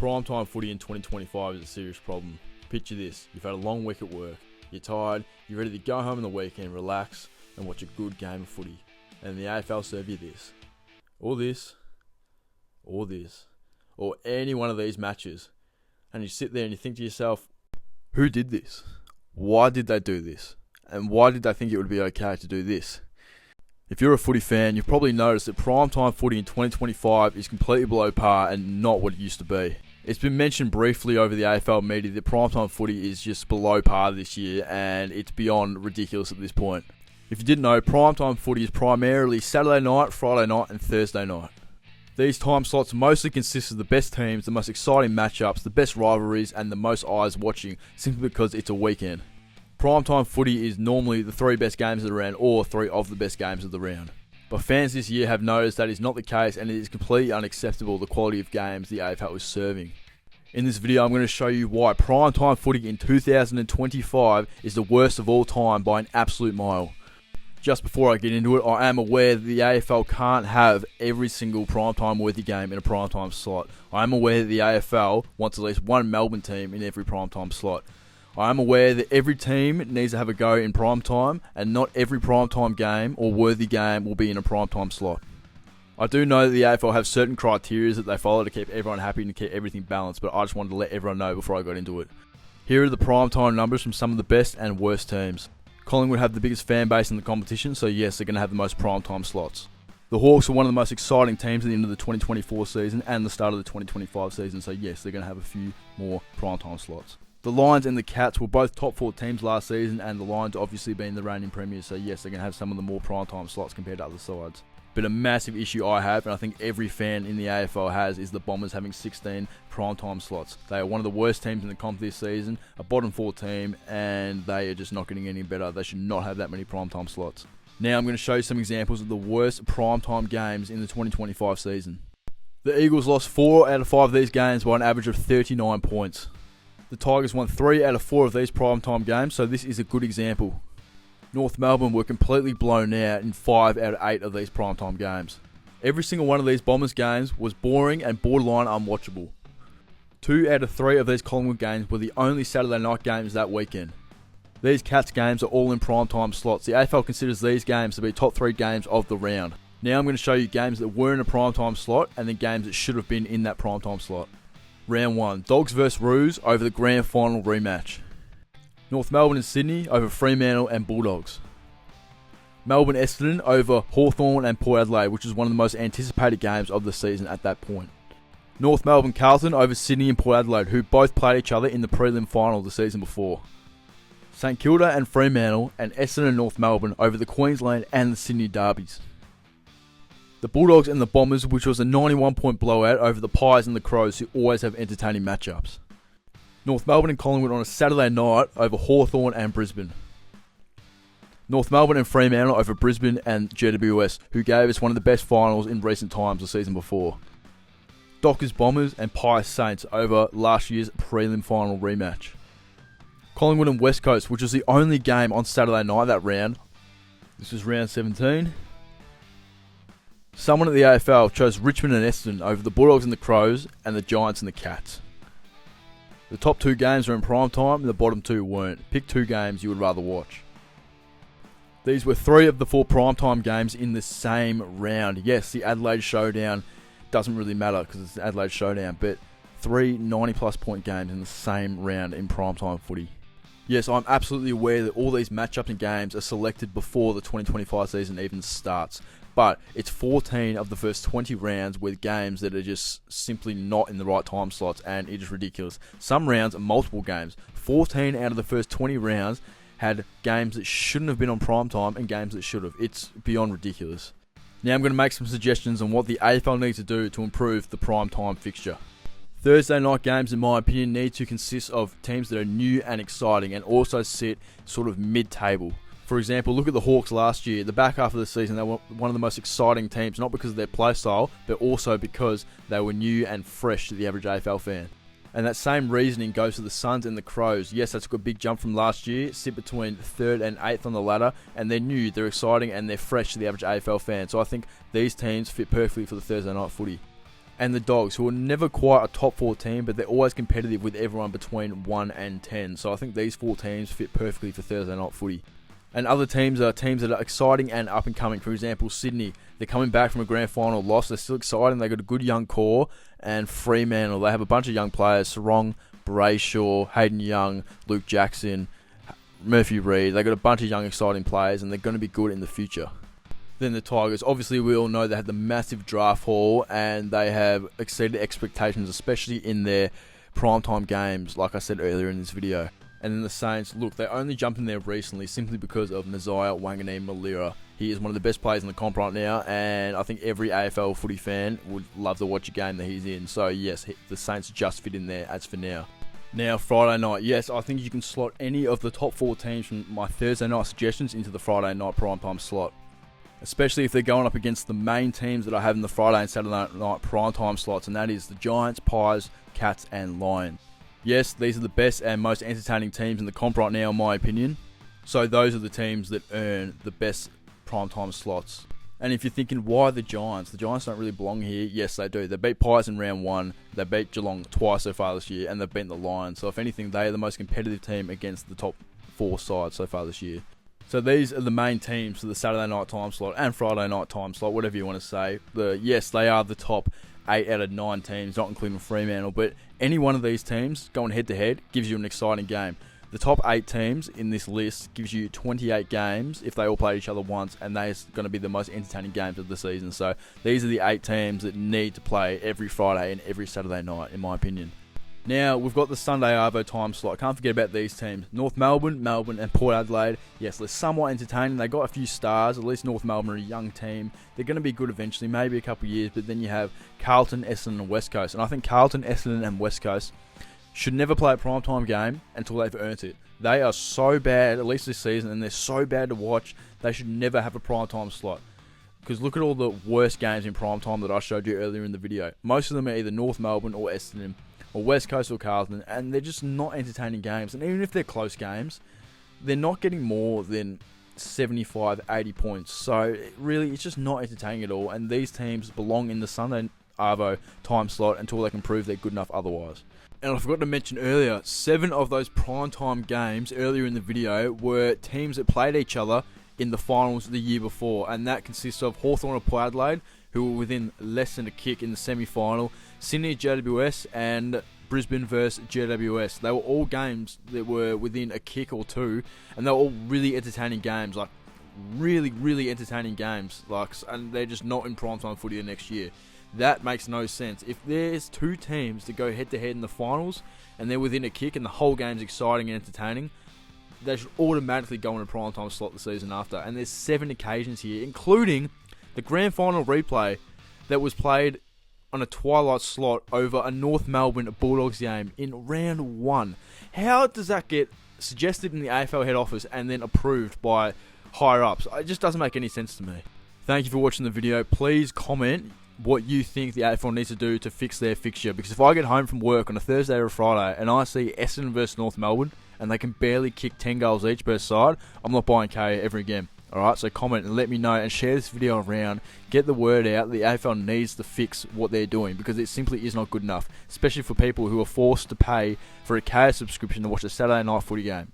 Primetime footy in 2025 is a serious problem. Picture this: you've had a long week at work, you're tired, you're ready to go home on the weekend, relax, and watch a good game of footy. And the AFL serve you this, or this, or this, or any one of these matches. And you sit there and you think to yourself, who did this? Why did they do this? And why did they think it would be okay to do this? If you're a footy fan, you've probably noticed that primetime footy in 2025 is completely below par and not what it used to be. It's been mentioned briefly over the AFL media that primetime footy is just below par this year, and it's beyond ridiculous at this point. If you didn't know, primetime footy is primarily Saturday night, Friday night and Thursday night. These time slots mostly consist of the best teams, the most exciting matchups, the best rivalries and the most eyes watching, simply because it's a weekend. Primetime footy is normally the three best games of the round, or three of the best games of the round. But fans this year have noticed that is not the case, and it is completely unacceptable the quality of games the AFL is serving. In this video I'm going to show you why primetime footy in 2025 is the worst of all time by an absolute mile. Just before I get into it, I am aware that the AFL can't have every single primetime worthy game in a primetime slot. I am aware that the AFL wants at least one Melbourne team in every primetime slot. I am aware that every team needs to have a go in prime time, and not every primetime game or worthy game will be in a primetime slot. I do know that the AFL have certain criteria that they follow to keep everyone happy and to keep everything balanced, but I just wanted to let everyone know before I got into it. Here are the primetime numbers from some of the best and worst teams. Collingwood have the biggest fan base in the competition, so yes, they're going to have the most primetime slots. The Hawks are one of the most exciting teams at the end of the 2024 season and the start of the 2025 season, so yes, they're going to have a few more primetime slots. The Lions and the Cats were both top 4 teams last season, and the Lions obviously being the reigning premiers, so yes, they're going to have some of the more primetime slots compared to other sides. But a massive issue I have, and I think every fan in the AFL has, is the Bombers having 16 primetime slots. They are one of the worst teams in the comp this season, a bottom 4 team, and they are just not getting any better. They should not have that many primetime slots. Now I'm going to show you some examples of the worst primetime games in the 2025 season. The Eagles lost 4 out of 5 of these games by an average of 39 points. The Tigers won 3 out of 4 of these primetime games, so this is a good example. North Melbourne were completely blown out in 5 out of 8 of these primetime games. Every single one of these Bombers games was boring and borderline unwatchable. 2 out of 3 of these Collingwood games were the only Saturday night games that weekend. These Cats games are all in primetime slots. The AFL considers these games to be top 3 games of the round. Now I'm going to show you games that were in a primetime slot and then games that should have been in that primetime slot. Round 1, Dogs vs Roos over the grand final rematch. North Melbourne and Sydney over Fremantle and Bulldogs. Melbourne Essendon over Hawthorn and Port Adelaide, which is one of the most anticipated games of the season at that point. North Melbourne Carlton over Sydney and Port Adelaide, who both played each other in the prelim final the season before. St Kilda and Fremantle, and Essendon and North Melbourne over the Queensland and the Sydney derbies. The Bulldogs and the Bombers, which was a 91-point blowout over the Pies and the Crows, who always have entertaining matchups. North Melbourne and Collingwood on a Saturday night over Hawthorn and Brisbane. North Melbourne and Fremantle over Brisbane and GWS, who gave us one of the best finals in recent times the season before. Dockers Bombers and Pies Saints over last year's prelim final rematch. Collingwood and West Coast, which was the only game on Saturday night that round. This was round 17. Someone at the AFL chose Richmond and Essendon over the Bulldogs and the Crows and the Giants and the Cats. The top 2 games are in prime time and the bottom 2 weren't. Pick 2 games you would rather watch. These were 3 of the 4 primetime games in the same round. Yes, the Adelaide Showdown doesn't really matter because it's the Adelaide Showdown, but 3 90-plus point games in the same round in primetime footy. Yes, I'm absolutely aware that all these matchups and games are selected before the 2025 season even starts. But it's 14 of the first 20 rounds with games that are just simply not in the right time slots, and it is ridiculous. Some rounds are multiple games. 14 out of the first 20 rounds had games that shouldn't have been on prime time and games that should have. It's beyond ridiculous. Now I'm going to make some suggestions on what the AFL needs to do to improve the prime time fixture. Thursday night games, in my opinion, need to consist of teams that are new and exciting and also sit sort of mid-table. For example, look at the Hawks last year. The back half of the season, they were one of the most exciting teams, not because of their play style, but also because they were new and fresh to the average AFL fan. And that same reasoning goes to the Suns and the Crows. Yes, that's a big jump from last year. Sit between 3rd and 8th on the ladder, and they're new, they're exciting, and they're fresh to the average AFL fan. So I think these teams fit perfectly for the Thursday night footy. and the Dogs, who are never quite a top 4 team, but they're always competitive with everyone between 1 and 10. So I think these 4 teams fit perfectly for Thursday night footy. And other teams are teams that are exciting and up and coming. For example, Sydney. They're coming back from a grand final loss. They're still exciting. They've got a good young core. And Fremantle, they have a bunch of young players. Sarong, Brayshaw, Hayden Young, Luke Jackson, Murphy Reed. They've got a bunch of young exciting players, and they're going to be good in the future. Then the Tigers. Obviously, we all know they had the massive draft haul, and they have exceeded expectations, especially in their primetime games, like I said earlier in this video. And then the Saints, look, they only jumped in there recently simply because of Nazaya Wanganeen-Malira. He is one of the best players in the comp right now, and I think every AFL footy fan would love to watch a game that he's in. So yes, the Saints just fit in there as for now. Now, Friday night, yes, I think you can slot any of the top 4 teams from my Thursday night suggestions into the Friday night primetime slot. Especially if they're going up against the main teams that I have in the Friday and Saturday night primetime slots, and that is the Giants, Pies, Cats, and Lions. Yes, these are the best and most entertaining teams in the comp right now, in my opinion. So those are the teams that earn the best primetime slots. And if you're thinking, why the Giants? The Giants don't really belong here. Yes, they do. They beat Pies in round 1. They beat Geelong twice so far this year, and they've beaten the Lions. So if anything, they are the most competitive team against the top 4 sides so far this year. So these are the main teams for the Saturday night time slot and Friday night time slot, whatever you want to say. Yes, they are the top 8 out of 9 teams, not including Fremantle, but any one of these teams going head-to-head gives you an exciting game. The top 8 teams in this list gives you 28 games if they all play each other once, and they're going to be the most entertaining games of the season. So these are the 8 teams that need to play every Friday and every Saturday night, in my opinion. Now, we've got the Sunday Arvo time slot. Can't forget about these teams. North Melbourne, and Port Adelaide. Yes, they're somewhat entertaining. They got a few stars. At least North Melbourne are a young team. They're going to be good eventually, maybe a couple of years. But then you have Carlton, Essendon, and West Coast. And I think Carlton, Essendon, and West Coast should never play a primetime game until they've earned it. They are so bad, at least this season, and they're so bad to watch, they should never have a primetime slot. Because look at all the worst games in primetime that I showed you earlier in the video. Most of them are either North Melbourne or Essendon, or West Coast or Carlton, and they're just not entertaining games. And even if they're close games, they're not getting more than 75, 80 points. So really, it's just not entertaining at all. And these teams belong in the Sunday Arvo time slot until they can prove they're good enough otherwise. And I forgot to mention earlier, 7 of those primetime games earlier in the video were teams that played each other in the finals the year before. And that consists of Hawthorn of Port Adelaide, who were within less than a kick in the semi-final, Sydney GWS, and Brisbane versus GWS. They were all games that were within a kick or 2, and they were all really entertaining games, like really, really entertaining games, and they're just not in primetime footy the next year. That makes no sense. If there's 2 teams that go head-to-head in the finals, and they're within a kick, and the whole game's exciting and entertaining, they should automatically go in a primetime slot the season after. And there's 7 occasions here, including the grand final replay that was played on a twilight slot over a North Melbourne Bulldogs game in round 1. How does that get suggested in the AFL head office and then approved by higher ups? It just doesn't make any sense to me. Thank you for watching the video. Please comment what you think the AFL needs to do to fix their fixture, because if I get home from work on a Thursday or a Friday and I see Essendon versus North Melbourne and they can barely kick 10 goals each per side, I'm not buying K ever again. Alright, so comment and let me know and share this video around. Get the word out. The AFL needs to fix what they're doing, because it simply is not good enough, especially for people who are forced to pay for a KS subscription to watch a Saturday night footy game.